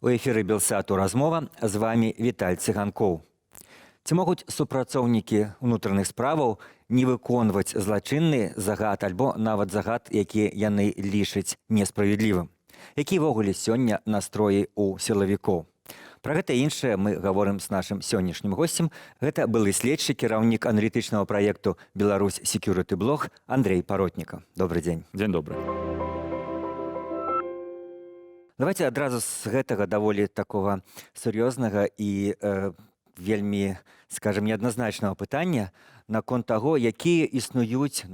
У эфіры Белсату размова, з вами Віталь Цыганкоў. Ці могуць супрацоўнікі ўнутраных справаў не выконваць злачынны загад альбо нават загад, які яны лічаць несправядлівым? Які ўвогуле сёння настроі ў сілавікоў? Пра гэта і іншае мы гаворым з нашым сённяшнім госцем. Гэта былы следчы, кіраўнік аналітычнага праекту «Беларусь Security Blog» Андрей Паротніка. Добрый дзень. Дзень добры. Давайте адразу з гэтага даволі такога сур'ёзнага і вельмі, скажем, неадназначнага пытання наконт таго, якія існуюць,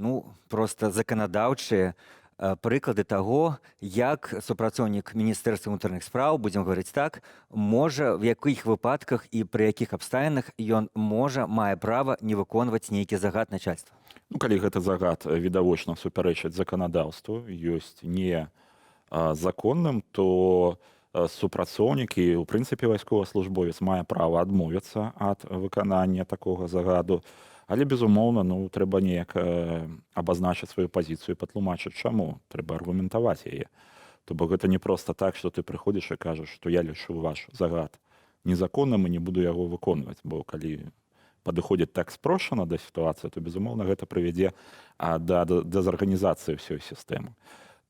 проста заканадаўчыя прыклады таго, як супрацоўнік Міністэрства ўнутраных спраў, будзем гаварыць так, можа, в якіх выпадках і пры якіх абставінах ён мае права не выконваць нейкі загад начальства. Калі гэты загад відавочна супярэчыць заканадаўству, ёсць не законным, то супрацоўнік і, у прынцыпе, вайсковаслужбовец мае права адмовіцца ад выканання такога загаду, але, безумоўна, трэба неяк абазначыць сваю пазіцыю і патлумачыць, чаму. Трэба аргументаваць яе. То бок гэта не проста так, што ты прыходзіш і кажаш, што я лічу ваш загад незаконным і не буду яго выконваць, бо калі падыходзіць так спрошана да сітуацыі, то, безумоўна, гэта прывядзе да дэзарганізацыі ўсёй сістэмы.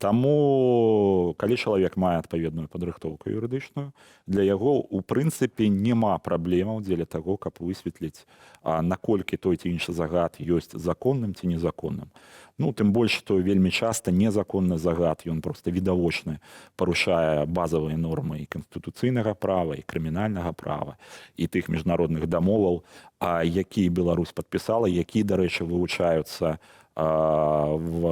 Таму, калі чалавек мае адпаведную падрыхтоўку юрыдычную, для яго, у прынцыпе, няма праблемаў дзеля таго, каб высветліць, наколькі той ці іншы загад ёсць законным ці незаконным. Тым больш, што вельмі часта незаконны загад, ён проста відавочны, парушае базавыя нормы і канстытуцыйнага права, і крымінальнага права, і тых міжнародных дамоваў, якія Беларусь падпісала, якія, дарэчы, вывучаюцца в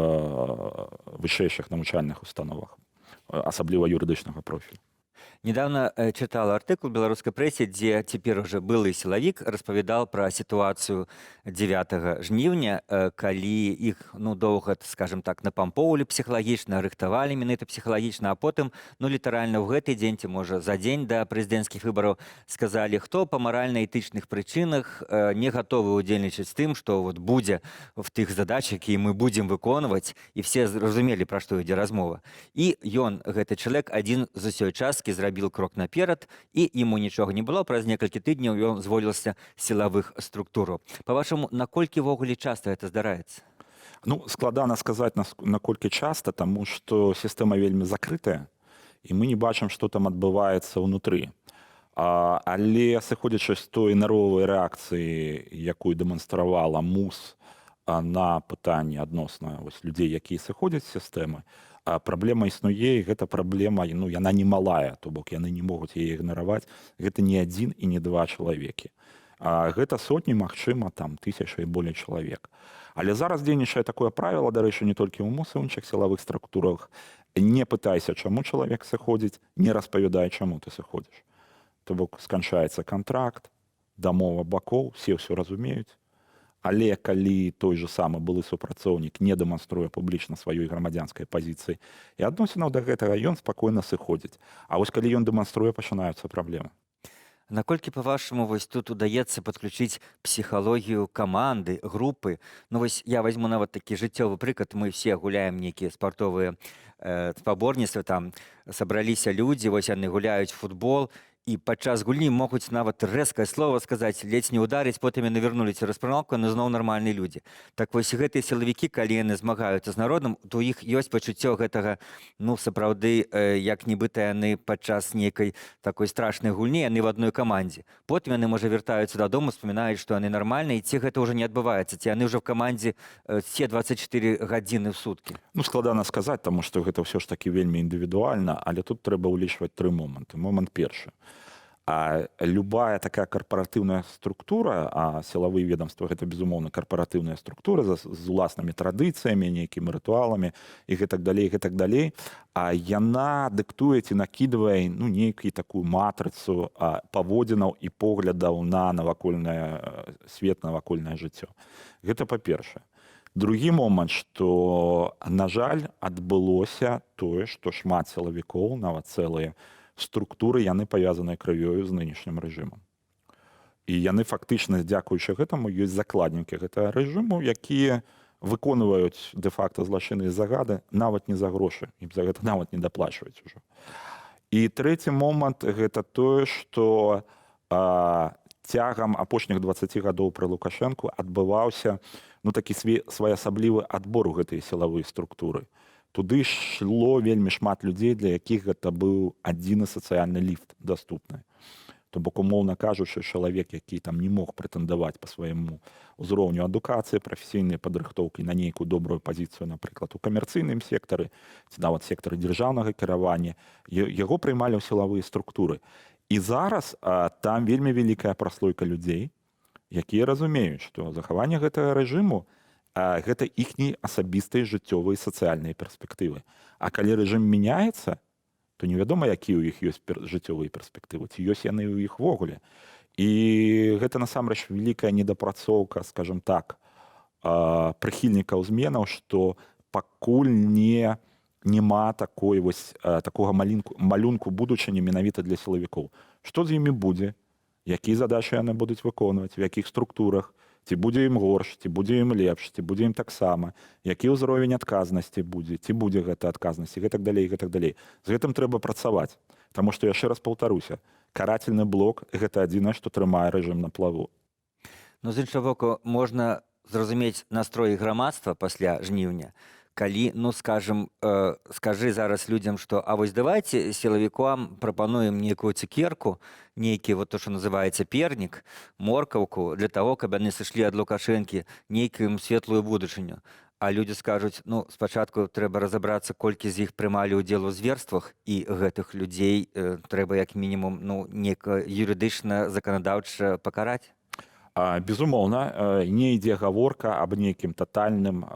вышэйшых навучальных установах, асабліва юрыдычнага профілю. Недавно читал артыкул в белорусской прессе, где теперь уже былы силовик распавядал про ситуацию 9 жніўня, калі их, доўга, скажем так, напампоўвалі псіхалагічна, рыхтавалі менавіта псіхалагічна, а потым, літаральна ў гэты дзень, ці можа за дзень да прэзідэнцкіх выбараў сказалі, хто па маральна-этычных прычынах не гатовы ўдзельнічаць тым, што будзе в тых задачах, якія мы будзем выконваць, і все зразумелі, пра што ідзе размова. І ён, гэты чалавек, адзін з усёй часткі зрабіў крок наперад, і яму нічога не было. Праз некалькі тыдняў ён звольніўся з сілавых структураў. Па-вашаму, наколькі ўвогуле часта гэта здараецца? Складана сказаць, наколькі часта, таму што сістэма вельмі закрытая, і мы не бачым, што там адбываецца ўнутры. Але, сыходзячы з той нервовай рэакцыі, якую дэманстравала МУС на пытанні адносна людзей, якія сыходзяць з сістэмы, праблема існуе, і гэта праблема, яна не малая, то бок яны не могуць яе ігнараваць. Гэта не адзін і не два чалавекі. Гэта сотні, магчыма, тысяча і болей чалавек. Але зараз дзейнічае такое правіла, дарэчы, не толькі ў МУС, і ў іншых сілавых структурах. Не пытайся, чаму чалавек сыходзіць, не распавядай, чаму ты сыходзіш. То бок сканчаецца кантракт, дамова бакоў, все ўсё разумеюць. Але калі той же самы былы супрацоўнік не дэманструе публічна сваёй грамадзянскай пазіцыі і адносінаў да гэтага, ён спакойна сыходзіць. А вось калі ён дэманструе, пачынаюцца праблемы. Наколькі, па-вашаму, тут удаецца падключыць псіхалогію каманды, групы? Я возьму нават такі жыццёвы прыклад. Мы все гуляем нейкія спартовыя спаборніцтвы, сабраліся людзі, вось яны гуляюць футбол, і падчас гульні могуць нават рэзкае слова сказаць, ледзь не ударыць, потым яны вярнулі цераз прыналку, яны зноў нармальныя людзі. Так вось гэтыя сілавікі, калі яны змагаюцца з народам, то у іх ёсць пачуццё гэтага, сапраўды, як нібыта яны падчас нейкай такой страшнай гульні, яны в адной камандзе. Потым яны, можа, вяртаюцца дадому, успамінаюць, што яны нармальныя, і ці гэта ўжо не адбываецца, ці яны ўжо в камандзе все 24 гадзіны в суткі? Складана сказаць, таму што гэта ўсё ж такі вельмі індывідуальна, але тут трэба ўлічваць тры моманты. Момант першы. Любая такая карпаратыўная структура, а сілавыя ведомства гэта, безумоўна, карпаратыўная структура з уласнымі традыцыямі, нейкімі рытуаламі і гэтак далей, яна дыктуе ці накідвае нейкую такую матрыцу паводзінаў і поглядаў на навакольнае свет, навакольнае жыццё. Гэта па-першае. Другі момант, што, на жаль, адбылося тое, што шмат сілавікоў, нават цэлыя структуры, яны павязаныя крывёю з нынешнім рэжымам. І яны фактычна, дзякуючы гэтаму, ёсць закладнікі гэтага рэжыму, якія выконваюць дэ-факта злачынныя загады нават не за грошы, ім за гэта нават не даплачваюць ужо. І трэці момант гэта тое, што цягам апошніх 20 гадоў пры Лукашэнку адбываўся такі своеасаблівы адбор у гэтыя сілавыя структуры. Туды шло вельмі шмат людзей, для якіх гэта быў адзіны сацыяльны ліфт даступны. То бок, умоўна кажучы, чалавек, які там не мог прэтэндаваць па свайму ўзроўню адукацыі, прафесійнай падрыхтоўкі на нейкую добрую пазіцыю, напрыклад, у камерцыйным сектары, ці нават сектары дзяржаўнага кіравання, яго прыймалі ў сілавыя структуры. І зараз там вельмі вялікая праслойка людзей, якія разумеюць, што захаванне гэтага рэжыму гэта іхні асабістыя жыццёвыя і сацыяльныя перспектывы. А калі рэжым мяняецца, то невядома, якія ў іх ёсць жыццёвыя перспектывы, ці ёсць яны ў іх ввогуле. І гэта насамрэч вялікая недапрацоўка, скажем так, прыхільнікаў зменаў, што пакуль няма такога малюнку будучыні менавіта для сілавікоў. Што з імі будзе? Якія задачы яны будуць выконваць, у якіх структурах, ці будзе ім горш, ці будзе ім лепш, ці будзе ім таксама, які ўзровень адказнасці будзе, ці будзе гэта адказнасць, і гэтак далей, і гэтак далей. З гэтым трэба працаваць, таму што, яшчэ раз паўтаруся, карательны блок – гэта адзінае, што трымае рэжым на плаву. Ну, з іншага боку, можна зразумець настрой грамадства пасля жніўня, калі, скажы зараз людзям, што а вось давайце сілавікам прапануем нейкую цукерку, нейкі, то, што называецца пернік, моркаўку, для таго, каб яны сышлі ад Лукашэнкі нейкую светлую будучыню. А людзі скажуць, спачатку трэба разабрацца, колькі з іх прымалі ўдзел у зверствах, і гэтых людзей трэба як мінімум нейка юрыдычна, заканадаўча пакараць. Безумоўна, не ідзе гаворка аб нейкім татальным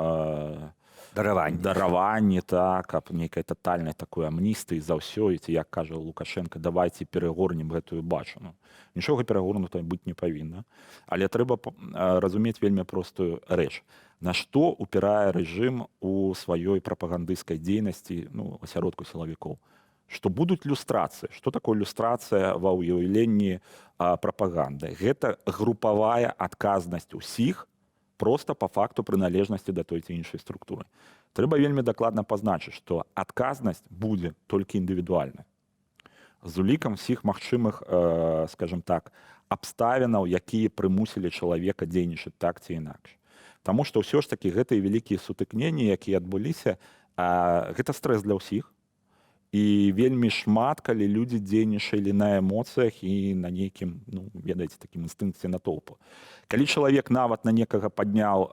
дараванні, так, аб нейкай татальнай такой амністыі за ўсё, і як кажа Лукашенко, давайце перагорнем гэтую бачыну. Нічога перагорнута быць не павінна, але трэба разумець вельмі простую рэч. На што упірае рэжым у сваёй прапагандысцкай дзейнасці, асяродку сілавікоў? Што будуць люстрацыі. Што такое люстрацыя ва ўяўленні прапаганды? Гэта групавая адказнасць усіх, просто по факту прыналежнасці да той ці іншай структуры. Трэба вельмі дакладна пазначыць, што адказнасць будзе толькі індывідуальна. З улікам усіх магчымых, скажем так, абставінаў, якія прымусілі чалавека дзейнічаць так ці інакш. Таму што ўсё ж такі гэтыя вялікія сутыкненні, якія адбыліся, гэта стрэс для ўсіх. І вельмі шмат, калі людзі дзейнічалі на эмоцыях і на нейкім, ведаеце, такім інстынкце натоўпу. Калі чалавек нават на некага падняў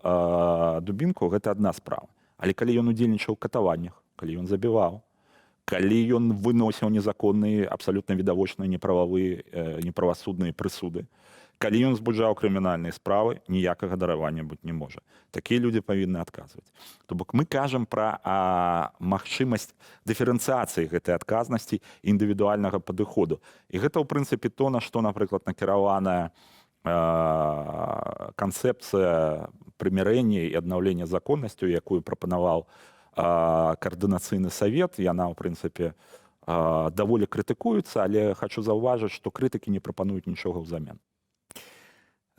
дубінку, гэта адна справа. Але калі ён удзельнічаў у катаваннях, калі ён забіваў, калі ён выносіў незаконныя, абсалютна відавочныя неправасудныя прысуды, калі ён збуджаў крымінальныя справы, ніякага даравання быць не можа. Такія людзі павінны адказваць. То бок мы кажам пра магчымасць дыферэнцыяцыі гэтай адказнасці і індывідуальнага падыходу. І гэта, ў прынцыпе, то, на што, напрыклад, накіраваная канцэпцыя прымірэння і аднаўлення законнасцю, якую прапанаваў каардынацыйны савет. Яна, ў прынцыпе, даволі крытыкуецца, але хачу заўважыць, што крытыкі не прапануюць нічога ўзамен.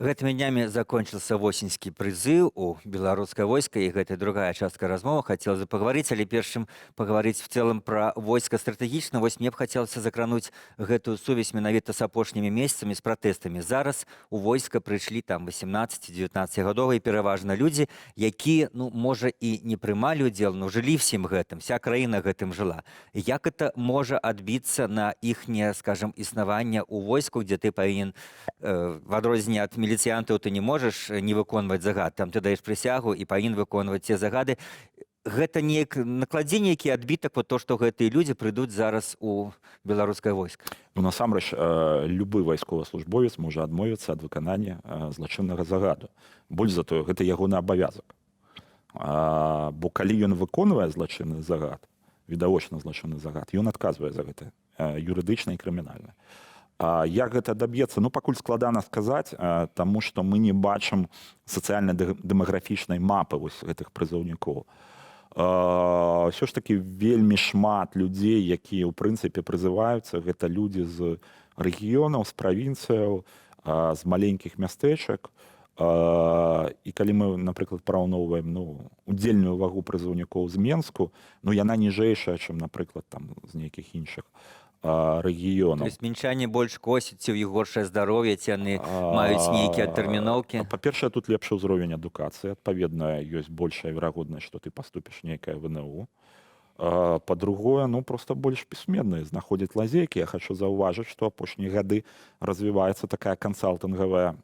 Гэтымі днямі закончыўся восеньскі прызыў у беларускае войска, і гэта другая частка размовы. Хацелася паговорыць, але першым паговорыць в целым пра войска стратэгічна. Вось мне б хацелася закрануць гэтую сувязь менавіта з апошнімі месяцамі, з пратэстамі. Зараз у войска прыйшлі там 18-19гадовыя пераважна людзі, якія, можа, і не прымалі ўдзел, но жылі всім гэтым, вся краіна гэтым жыла. Як это можа адбіцца на іхняе, скажем, існаванне ў войску, дзе ты павінен в адрозненне ад міліцыянтаў ты не можаш не выконваць загад, там ты даеш прысягу і павінен выконваць ці загады. Гэта неяк накладзе нейкі адбітак, то, што гэтыя людзі прыйдуць зараз у беларускае войска. Насамрэч, любы вайсковаслужбовец можа адмовіцца ад выканання злачыннага загаду. Больш за тое, гэта ягоны абавязак. Бо калі ён выконвае злачынны загад, відавочна злачынны загад, ён адказвае за гэта юрыдычна і крымінальна. Як гэта даб'ецца? Пакуль складана сказаць, таму што мы не бачым сацыяльна-дэмаграфічнай мапы гэтых прызыўнікоў. Ўсё ж такі вельмі шмат людзей, якія ў прынцыпе прызываюцца, гэта людзі з рэгіёнаў, з правінцыяў, з маленькіх мястэчак. І калі мы, напрыклад, параўноўваем удзельную вагу прызыўнікоў з Менску, яна ніжэйшая, чым, напрыклад, з нейкіх іншых То рэгіёнаў. есть мінчане больш косяць, ці ў іх горшае здароўе, ці яны маюць нейкія адтэрміноўкі? Па-першае, тут лепшы ўзровень адукацыі. Адпаведна, ёсць большая верагоднасць, што ты паступіш нейкае ВНУ. Па-другое, ну, проста больш пісьменныя знаходзяць лазейкі. Я хачу заўважыць, што апошнія гады развіваецца такая кансалтынгавая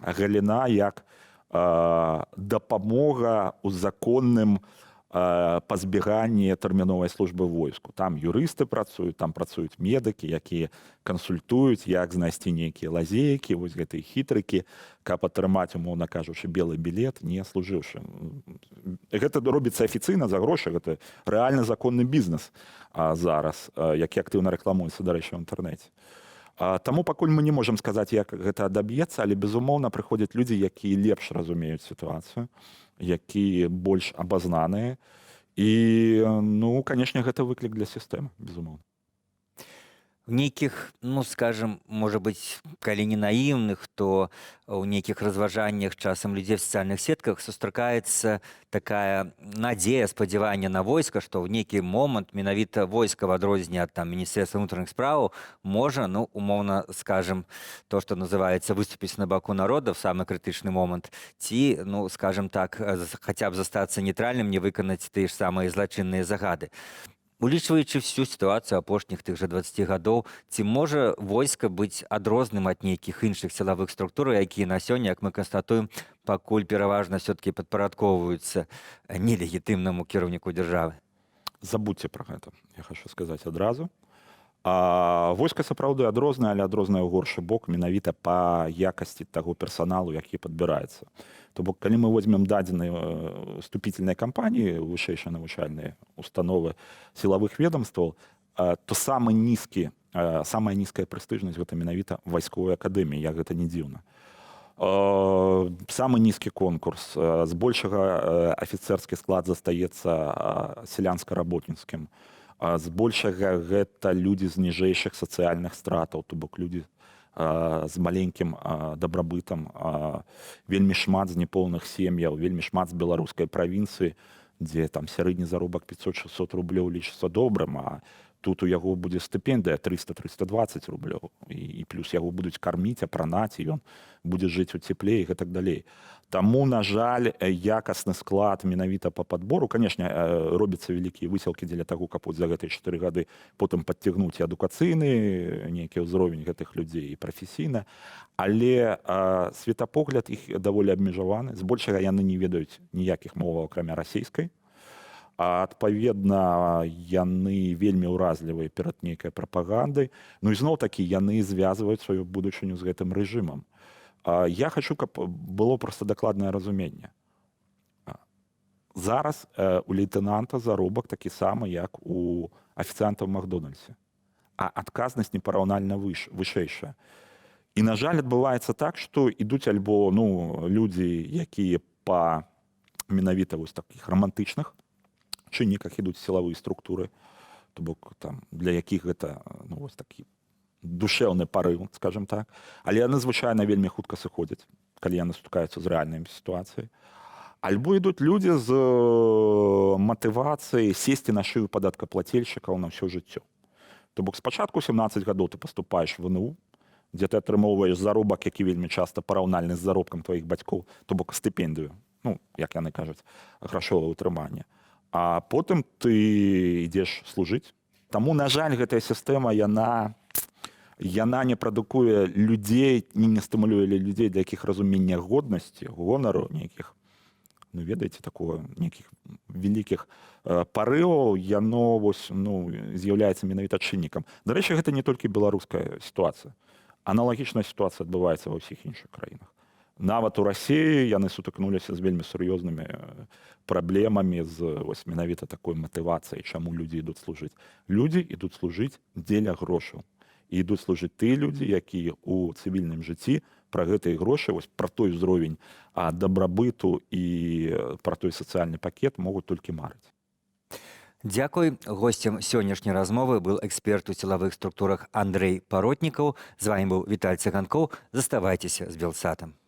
галіна, як дапамога ў законным пазбеганні тэрміновай службы войску. Там юрысты працуюць, там працуюць медыкі, якія кансультуюць, як знайсці нейкія лазейкі, вось гэтыя хітрыкі, каб атрымаць, умоўна кажучы, белы білет, не служыўшы. Гэта робіцца афіцыйна за грошы, гэта рэальны законны бізнес зараз, які актыўна рэкламуецца, дарэчы, ў інтэрнэце. Таму пакуль мы не можам сказаць, як гэта адаб'ецца, але, безумоўна, прыходзяць людзі, якія лепш разумеюць сітуацыю, якія больш абазнаныя. І, ну, канешне, гэта выклік для сістэмы, безумоўна. У нейкіх, ну, скажем, можа быць, калі не наіўных, то ў нейкіх разважаннях часам людзей в сацыяльных сетках сустракаецца такая надзея, спадзяванне на войска, што ў нейкі момант менавіта войска в адрозненне ад там Міністэрства ўнутраных спраў можа, ну, умоўна скажем, то, што называецца выступіць на баку народа в самы крытычны момант, ці, ну, скажем так, хаця б застацца нейтральным, не выканаць тыя ж самыя злачынныя загады. Улічваючы всю сітуацыю апошніх тых жа 20 гадоў, ці можа войска быць адрозным ад нейкіх іншых сілавых структур, якія на сёння, як мы канстатуем, пакуль пераважна все-таки падпарадковваюцца нелегітымнаму кіраўніку дзяржавы? Забудьце пра гэта, я хочу сказаць адразу. Войска сапраўды адрознае, але адрознае ў горшы бок менавіта па якасці таго персаналу, які падбіраецца. То бок, калі мы возьмем дадзеныя уступительныя кампаніі, вышэйшыя навучальныя установы сілавых ведомстваў, то самая нізкая прэстыжнасць гэта менавіта вайсковай акадэміі, як гэта не дзіўна. Самы нізкі конкурс, збольшага афіцэрскі склад застаецца сялянска-работніцкім, збольшага гэта людзі з ніжэйшых сацыяльных стратаў, то бок людзі з маленькім дабрабытам, вельмі шмат з неполных сем'яў, вельмі шмат з беларускай правінцыі, дзе там сярэдні заробак 500-600 рублёў лічыцца добрым, а тут у яго будзе стыпендыя 300-320 рублёў, і плюс яго будуць карміць, апранаць, і ён будзе жыць у цепле і гэтак далей. Таму, на жаль, якасны склад менавіта па падбору, канешне, робяцца вялікія высілкі дзеля таго, каб за гэтыя 4 гады потым падцягнуць і адукацыйны нейкі ўзровень гэтых людзей і прафесійна, але светапогляд іх даволі абмежаваны, збольшага яны не ведаюць ніякіх моваў, акрамя расійскай, адпаведна, яны вельмі ўразлівыя перад нейкай прапагандай, ну і зноў-такі яны звязваюць сваю будучыню з гэтым рэжымам. Я хочу, каб было проста дакладнае разуменне. Зараз у лейтэнанта заробак такі самы, як у афіцыянта ў Макдональдсе, а адказнасць непараўнальна вышэйшая. І, на жаль, адбываецца так, што ідуць альбо людзі, якія па менавіта вось такіх рамантычных чынніках ідуць сілавыя структуры, то бок там для якіх гэта вось такі душэўны парыў, скажем так, але яны звычайна вельмі хутка сыходзяць, калі яны сутыкаюцца з рэальнай сітуацыяй. Альбо ідуць людзі з матывацыяй сесці на шыю падаткаплацельшчыкаў на ўсё жыццё. То бок спачатку 17 гадоў ты паступаеш в ВНУ, дзе ты атрымоўваеш заробак, які вельмі часта параўнальны з заробкам тваіх бацькоў, то бок стыпендыю, ну, як яны кажуць, грашовае ўтрыманне. А потым ты ідзеш служыць. Таму, на жаль, гэтая сістэма, яна не прадукуе людзей, не стымулюе людзей, для якіх разумення годнасці, гонару, нейкіх, ну, ведаеце, такого, нейкіх вялікіх парываў, яно з'яўляецца менавіта чыннікам. Дарэчы, гэта не толькі беларуская сітуацыя. Аналагічная сітуацыя адбываецца ва ўсіх іншых краінах. Нават у Расіі яны сутыкнуліся з вельмі сур'ёзнымі праблемамі з менавіта такой матывацыяй, чаму людзі ідуць служыць. Людзі ідуць служыць дзеля грошаў. І ідуць служыць тыя людзі, якія ў цывільным жыцці пра гэтыя грошы, пра той узровень дабрабыту і пра той сацыяльны пакет могуць толькі марыць. Дзякуй. Госцем сённяшняй размовы быў эксперт у сілавых структурах Андрэй Паротнікаў. З вамі быў Віталь Цыганкоў. Заставайцеся з Белсатам.